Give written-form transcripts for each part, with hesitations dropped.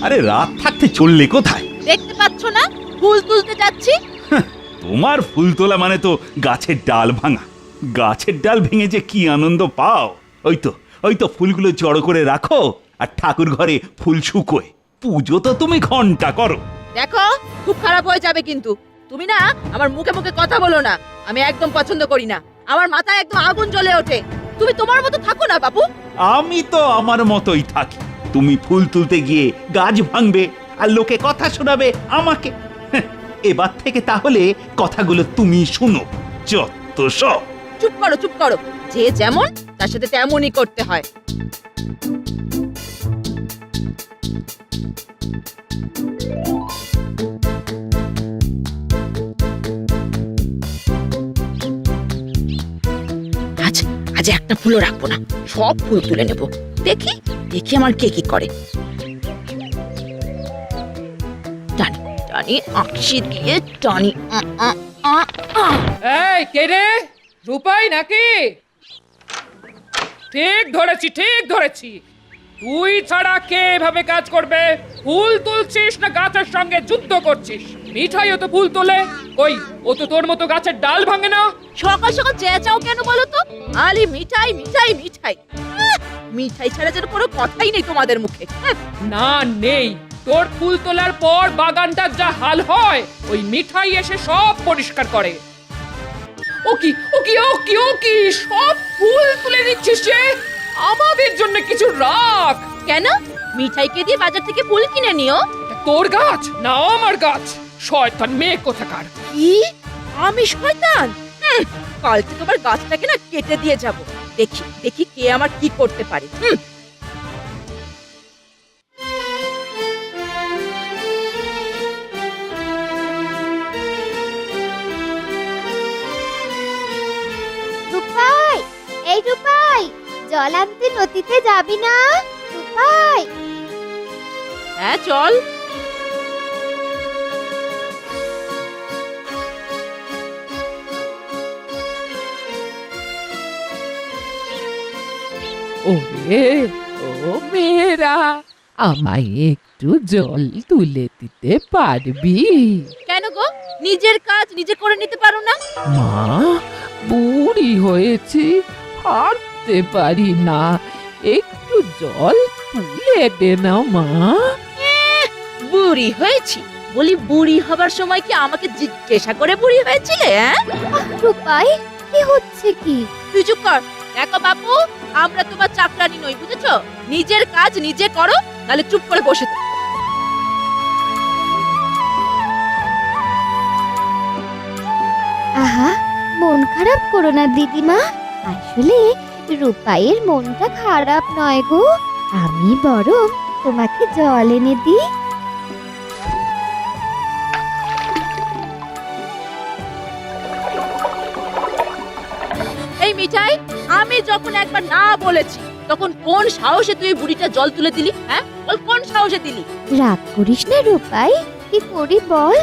আরে রাত থাকতে চললে কোথায়? দেখতে পাচ্ছ না ফুল তুলতে যাচ্ছি। তোমার ফুল তোলা মানে তো গাছের ডাল ভাঙা। গাছের ডাল ভেঙে যে কি আনন্দ পাও! ওই তো ফুলগুলো জড়ো করে রাখো আর ঠাকুর ঘরে ফুল শুকোয়। পুজো তো তুমি ঘন্টা করো। দেখো খুব খারাপ হয়ে যাবে কিন্তু। তুমি না আমার মুখে মুখে কথা বলো না, আমি একদম পছন্দ করি না। আমার মাথায় একদম আগুন জ্বলে ওঠে। তুমি তোমার মতো থাকো না বাবু। আমি তো আমার মতোই থাকি। তুমি ফুল তুলতে গিয়ে গাছ ভাঙবে আর লোকে কথা শোনাবে আমাকে। এবার থেকে তাহলে কথাগুলো তুমি শুনো। যত সব। চুপ করো চুপ করো, যে যেমন তার সাথে তেমনই করতে হয়। আজ একটা ফুলও রাখবো না, সব ফুল তুলে নেব। দেখি দেখি আমার কে কি করে। টানি টানি আঁকশি দিয়ে টানি। এই কে রে? রূপাই নাকি? ঠিক ধরেছি। তুই ছাড়া কে এভাবে কাজ করবে? ফুল তুলছিস না গাছের সঙ্গে যুদ্ধ করছিস? মিঠাইও তো ফুল তোলে, ওই ও তো তোর মতো গাছের ডাল ভাঙে না। সকাল সকাল চেঁচাও কেন বলো তো? আলি মিঠাই মিঠাই মিঠাই। মিঠাই ছাড়া যেন কোনো কথাই নেই তোমাদের মুখে। না নেই, তোর ফুল তোলার পর বাগানটার যা হাল হয়, ওই মিঠাই এসে সব পরিষ্কার করে। ও কি সব ফুল তুলে নিচ্ছিস যে? আমাদের জন্য কিছু রাখ। কেন? মিঠাইকে দিয়ে বাজার থেকে ফুল কিনে নিও। তোর গাছ না আমার গাছ? শয়তান মেয়ে কোথাকার! কি? আমি শয়তান? কাল থেকে তোমার গাছটাকে না কেটে দিয়ে যাব। দেখি দেখি কে আমার কি করতে পারে। রূপাই, এই রূপাই, জল আনতে নদীতে যাবি না? রূপাই। হ্যাঁ চল। ওরে ও মেয়েরা, আমায় একটু জল তুলে দিতে পারবি? কেন গো, নিজের কাজ নিজে করে নিতে পারো না? মা, বুড়ি হয়েছি, হাঁটতে পারি না, একটু জল তুলে দে না মা। বুড়ি হয়েছি বলি? বুড়ি হবার সময় কি আমাকে জিজ্ঞাসা করে বুড়ি হয়েছিলে? রূপাই, কি হচ্ছে কি? তুই চুপ কর। দেখো বাপু, আমরা তোমার চাকরানি নই, বুঝেছো? নিজের কাজ নিজে করো, নাহলে চুপ করে বসে থাকো। আহা, মন খারাপ করো না দিদিমা। আসলে রূপাইয়ের মনটা খারাপ নয় গো। আমি বরং তোমাকে জল এনে দিই। এই মিঠাই, আমি যখন একবার না বলেছি তখন কোন সাহসে তুই বুড়িটা জল তুলে দিলি? হ্যাঁ বল, কোন সাহসে দিলি? রাগ করিস না রূপাই, কি করি বল?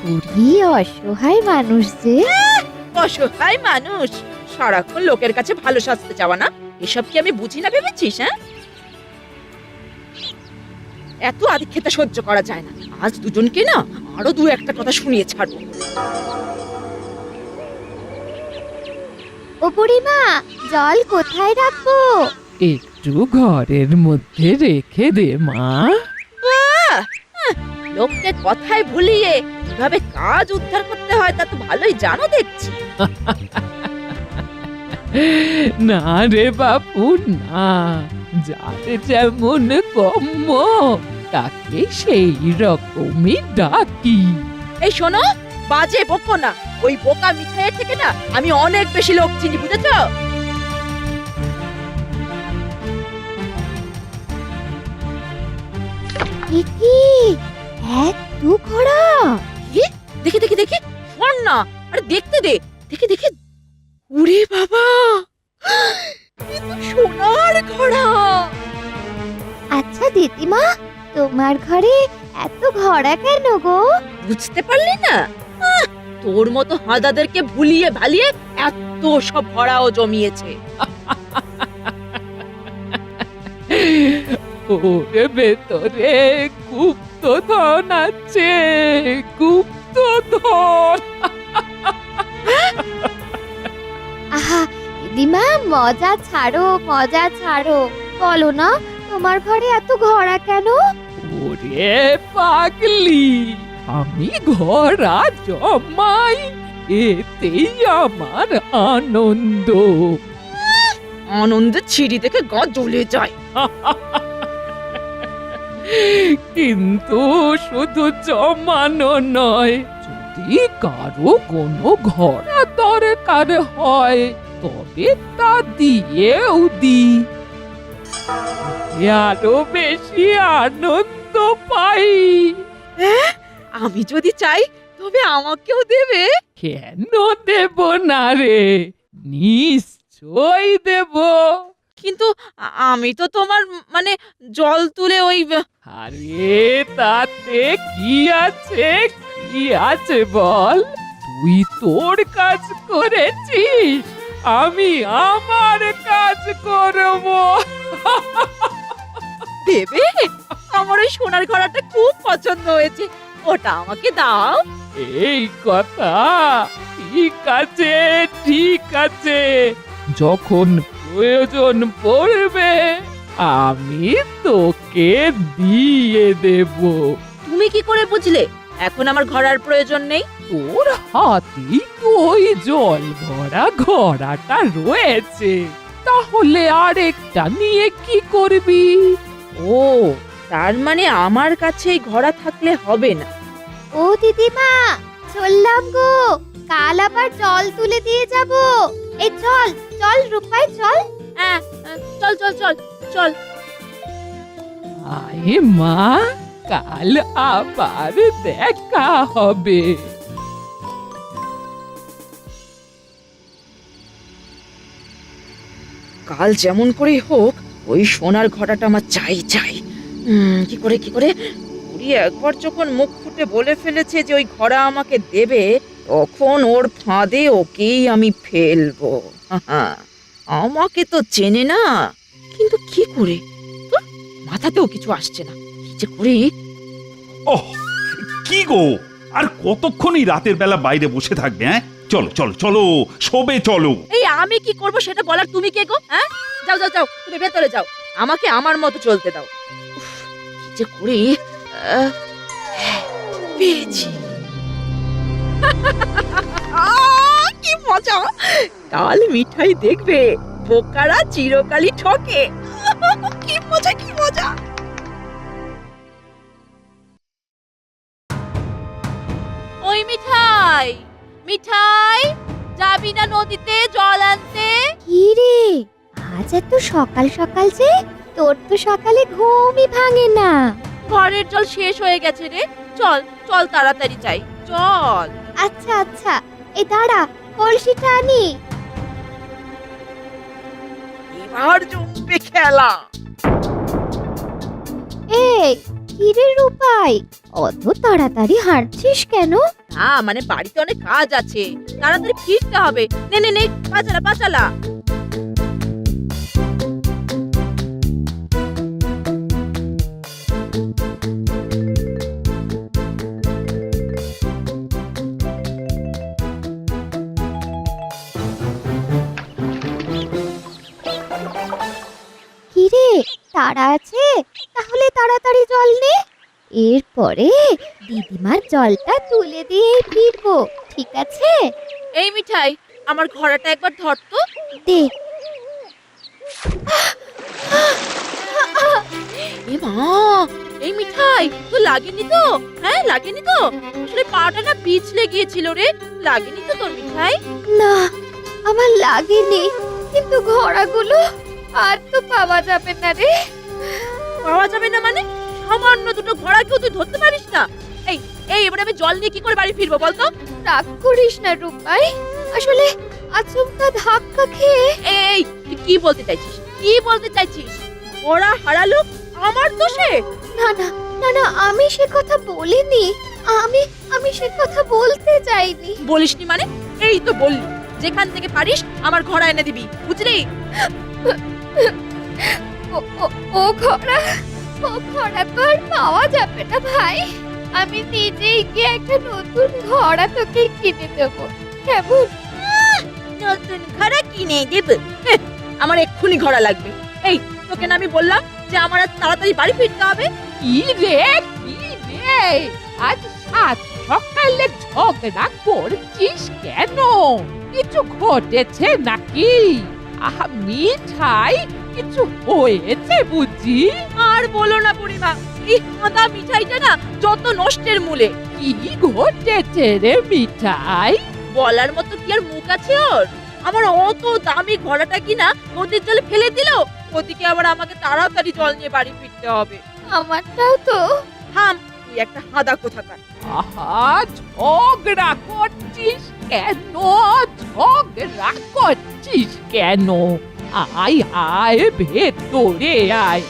বুড়ি অসহায় মানুষ যে। অসহায় মানুষ, সারাক্ষণ লোকের কাছে ভালো সাজতে চাওয়া না? এসব কি আমি বুঝি না ভেবেছিস? হ্যাঁ, এত আদিক্ষেতা সহ্য করা যায় না। আজ দুজনকে না আরো দু একটা কথা শুনিয়ে ছাড়বো। ও বুড়িমা, জল কোথায় রাখবো? একটু ঘরের মধ্যে রেখে দে মা। লোককে কথায় ভুলিয়ে কিভাবে কাজ উদ্ধার করতে হয় তা তো ভালোই জানো দেখছি। না রে বাপু না, যার যেমন কম্য তাকে সেই রকমই ডাকি। এই শোনো, বাজে বকো না। ওই বোকা মিঠাইয়ের থেকে না আমি অনেক বেশি লোক চিনি, বুঝেছো? কি এক দু ঘোড়া? কি? দেখি দেখি দেখি, শোন না। আরে দেখতে দে, দেখি দেখি। ওরে বাবা, এ তো সোনার ঘোড়া। আচ্ছা দিদিমা, তোমার ঘরে এত ঘোড়া কেন গো? বুঝতে পারলি না? তোর মতো হাদাদেরকে ভুলিয়ে ভালিয়ে এত সব ঘোড়াও জমিয়েছে। ওর ভেতরে গুপ্তধন আছে, গুপ্তধন। আহা দিদিমা, মজা ছাড়ো, মজা ছাড়ো। বলো না, তোমার ঘরে এত ঘোড়া কেন? ওরে পাগলি, আমি ঘোড়া জমাই, এতেই আমার আনন্দ। আনন্দে ছিড়ি দেখে গা জ্বলে যায়। কিন্তু শুধু জমানো নয়, যদি কারো কোনো ঘোড়া দরকার হয় তবে তা দিয়েও দি, আরো বেশি আনন্দ পাই। আমি যদি চাই তবে আমাকেও দেবে? কেন দেব না রে, নিশ্চয় দেব। কিন্তু আমি তো তোমার মানে জল তুলে ওই আরে তাতে কি আছে, কি আছে বল? তুই তোর কাজ করেছিস, আমি আমার কাজ করব। দেবে? আমার ওই সোনার ঘোড়াটা খুব পছন্দ হয়েছে, ওটা আমাকে দাও। এই কথা, ঠিক আছে, ঠিক আছে, যখন প্রয়োজন পড়বে আমি তোকে দিয়ে দেব। তুমি কি করে বুঝলে এখন আমার ঘোড়ার প্রয়োজন নেই? তোর হাতেই তো ওই জল ভরা ঘোড়াটা রয়েছে, তাহলে আরেকটা নিয়ে কি করবি? ও, তার মানে আমার কাছে এই ঘোড়া থাকলে হবে না। ও দিদিমা, চললাম গো, কাল আবার জল তুলে দিয়ে যাব। এই চল চল রূপাই, চল। হ্যাঁ, চল চল চল চল। আয় মা, কাল আবার দেখা হবে। কাল যেমন করে হোক ওই সোনার ঘোড়াটা আমার চাই চাই। কি করে বুড়ি একবার যখন মুখ ফুটে বলে ফেলেছে যে ওই ঘোড়া আমাকে দেবে, তখন ওর ফাঁদে ওকেই আমি ফেলবো। আমাকে তো চেনে না, কিন্তু কি করে, ধুর, মাথাতেও কিছু আসছে না, কি যে করি। ওহ, কি গো, আর কতক্ষণ এই রাতের বেলা বাইরে বসে থাকবে? হ্যাঁ, চলো চলো চলো, শোবে চলো। এই আমি কি করব সেটা বলার তুমি কে গো? হ্যাঁ, যাও যাও যাও, তুমি ভেতরে যাও, আমাকে আমার মতো চলতে দাও। উফ, কি যে করি। পেয়েছি। কি মজা! কাল মিঠাই দেখবে, বোকারা চিরকালই ঠকে। কি মজা, কি মজা! ওই মিঠাই, মিঠাই, যাবি না নদীতে জল আনতে? কি রে, আজ এত সকাল সকাল যে? তোর তো সকালে ঘুমই ভাঙে না। ঘরের জল শেষ হয়ে গেছে রে, চল চল তাড়াতাড়ি যাই, চল। আচ্ছা আচ্ছা, এই দাঁড়া, কলসিটা আনি। এবার জমবে খেলা। এই কি রে রূপাই, অত তাড়াতাড়ি হাঁটছিস কেন? না মানে বাড়িতে অনেক কাজ আছে, তাড়াতাড়ি ফিরতে হবে। নে নে নে, পাচালা পাচালা। কি রে, তাড়া আছে? তাহলে তাড়াতাড়ি জল নে, এরপরে দিদিমার জলটা তুলে দিয়ে ফিরবো, ঠিক আছে? এই মিঠাই, আমার ঘোড়াটা একবার ধর তো। দে। এ মা, এই মিঠাই তো লাগেনি তো? হ্যাঁ লাগেনি তো? আসলে পাটা না পিছলে গিয়েছিল রে, লাগেনি তো তোর মিঠাই? না, আমার লাগেনি, কিন্তু ঘোড়াগুলো আর তো পাওয়া যাবে না রে। পাওয়া যাবে না মানে? সামান্য দুটো ঘোড়াকেও তুই ধরতে পারিস না? এই এই এবারে আমি জল নিয়ে কি করে বাড়ি ফিরবো বলতো? রাগ করিস না রূপাই, আসলে আচমকা ধাক্কা খেয়ে। এই তুই কি বলতে চাইছিস, কি বলতে চাইছিস? ঘোড়া হারালো আমার দোষে? না না না না, আমি সে কথা বলিনি, আমি আমি সে কথা বলতে চাইনি। বলিসনি মানে? এই তো বললি, যেখান থেকে পারিস আমার ঘোড়া এনে দিবি, বুঝলি? ও ঘোড়া ও ঘোড়া তো আর পাওয়া যাবে না ভাই। আমি নিজেই গিয়ে একটা নতুন ঘোড়া তোকে কিনে দেবো, কেমন? নতুন ঘোড়া কিনে দেব? আমার এক্ষুনি ঘোড়া লাগবে। এই, তোকে না আমি বললাম যে আমার আজ তাড়াতাড়ি বাড়ি ফিরতে হবে? কি রে কি রে, আজ সাত সকালে ঝগড়া করছিস কেন? কিছু ঘটেছে নাকি? আহা মিঠাই, কিছু হয়েছে বুঝি? আর বলো না বুড়িমা, এই সাদা মিঠাইটা না যত নষ্টের মূলে। কি ঘটেছে রে মিঠাই? বলার মতো কি আর মুখ আছে ওর? আমার অত দামি ঘোড়াটা কিনা নদীর জলে ফেলে দিল, ওদিকে আবার আমাকে তাড়াতাড়ি জল নিয়ে বাড়ি ফিরতে হবে। আমারটাও তো। থাম, তুই একটা হাদা কোথাকার। আহা ঝগড়া করছিস কেন? ঝগড়া করছিস কেন? আয় আয় ভেতরে আয়।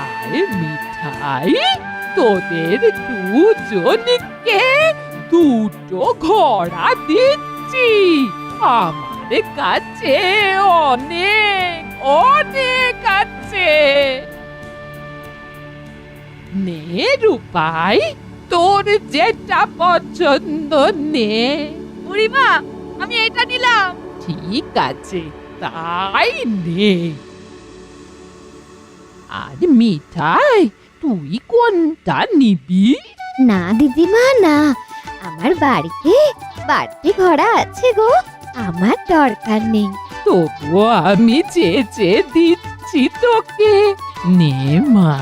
আয় মিঠাই, তোদের দুজনকে দুটো ঘোড়া দিচ্ছি। আমার কাছে অনেক অনেক আছে। নে রূপাই, তোর যেটা পছন্দ নে। বুড়িমা, আমি এটা নিলাম। ঠিক আছে, তাই নে। আর মিঠাই, তুই কোনটা নিবি? না দিদিমা না, আমার বাড়িতে বাড়তি ঘোড়া আছে গো, আমার দরকার নেই। তবুও আমি চেয়ে দিচ্ছি তোকে। নে মা,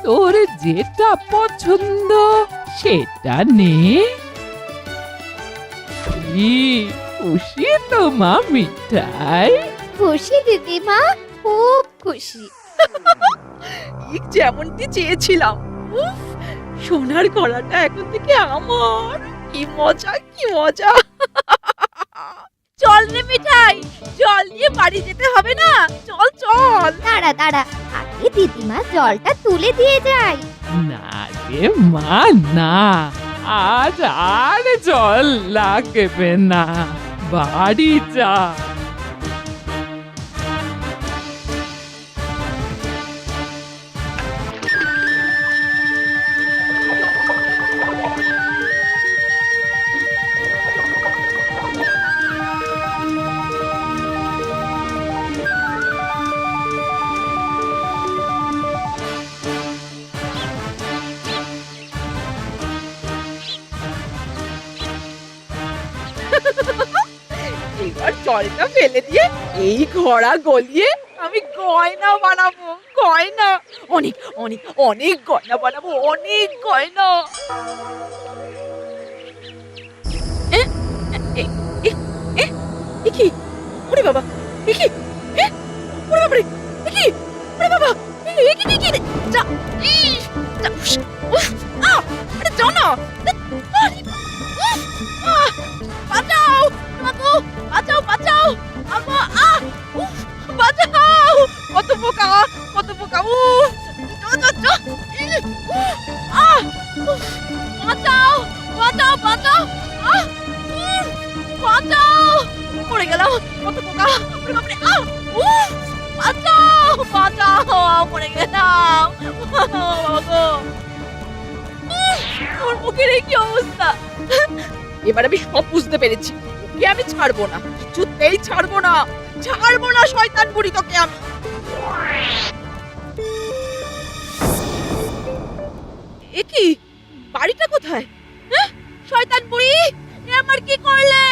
তোর যেটা পছন্দ সেটা নে। কি খুশি তো মা মিঠাই? খুশি দিদিমা, খুব খুশি। ঠিক যেমনটি চেয়েছিলাম। উফ, সোনার গলাটা এখন থেকে আমার। কি মজা, কি মজা। চল রে মিঠাই, জল নিয়ে বাড়ি যেতে হবে না? চল চল। দাঁড়া দাঁড়া, আগে দিদিমা জলটা তুলে দিয়ে যাই। না রে মা না, আজ আর জল লাগবে না, বাড়ি যা। এবার জলটা ফেলে দিয়ে এই ঘোড়া গলিয়ে আমি গয়না বানাবো। গয়না, অনেক অনেক অনেক গয়না বানাবো, অনেক গয়না। এ, এ, এ, এ, এ কি? ওরে বাবা, এ কি? এ, ওরে বাবারে, এ কি? ওরে বাবা, এ কি কি কি? যা, ইস, যা, উস, উফ, আরে যাও না। আরে, উফ, বাঁচাও, মাগো, বাঁচাও, বাঁচাও, মাগো, উফ, বাঁচাও। কত পোকা, কত পোকা, উফ, যো, যো, যো, উফ, উফ, বাঁচাও, বাঁচাও, বাঁচাও, উফ, বাঁচাও। পড়ে গেলাম, কত পোকা, ওরে বাবারে, উফ, বাঁচাও, বাঁচাও, পড়ে গেলাম, মাগো, ওর মুখের এই কি অবস্থা। এবার আমি সব বুঝতে পেরেছি, ওকে আমি ছাড়বো না, কিছুতেই ছাড়বো না, ছাড়বো না শয়তান বুড়ি তোকে আমি। এ কি? বাড়িটা কোথায়? হ্যাঁ, শয়তান বুড়ি, এ আমার কি করলে?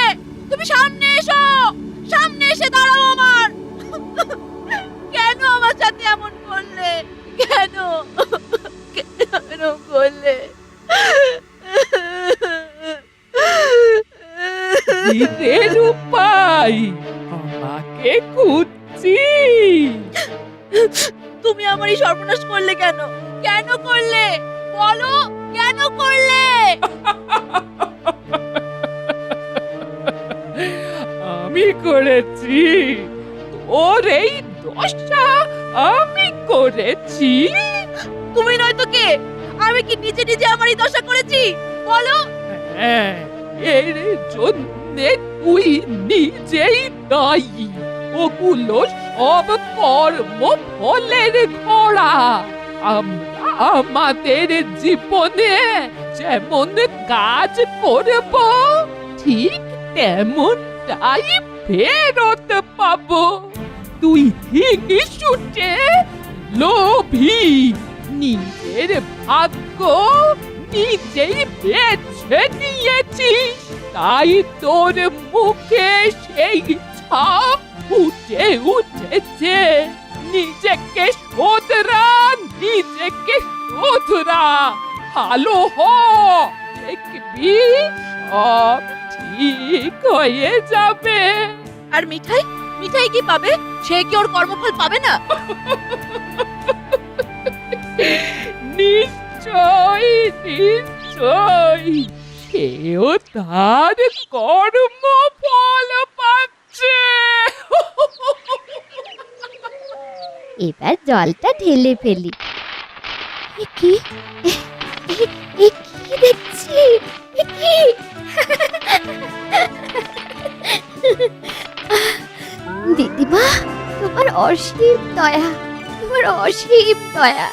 তুমি সামনে এসো, সামনে এসে দাঁড়াও আমার। কেন আমার সাথে এমন করলে? কেন কেন করলে? রে রূপাই, আমাকে খুঁজছি? তুমি আমার এই সর্বনাশ করলে কেন? কেন করলে? বলো, কেন করলে? আমি করেছি, তোর এই দশা আমি করেছি। তুমি নয় তো কে? আমি কি নিজে নিজে আমার এই দশা করেছি? বলো। হ্যাঁ, এর জন্যে তুই নিজেই দায়ী। ওগুলো সব কর্ম ফলের ঘোড়া। আমরা আমাদের জীবনে যেমন কাজ করব, ঠিক তেমনটাই ফেরত পাবো। তুই ঠিকই শুটে লোভী, নিজের ভাগ্য নিজেই বেছে নিয়েছিস, তাই তোর মুখে সেই ছাপ ফুটে উঠেছে। নিজেকে শোধরা, নিজেকে শোধরা, ভালো হ, দেখবি সব ঠিক হয়ে যাবে। আর মিঠাই, মিঠাই কি পাবে? সে কি ওর কর্মফল পাবে না? নিশ্চয় নিশ্চয়, সেও তার কর্মফল পাচ্ছে। এবার জলটা ঢেলে ফেলি। এ কি এ কি দেখছি? এ কি? দিদিমা, তোমার অসীম দয়া, তোমার অসীম দয়া।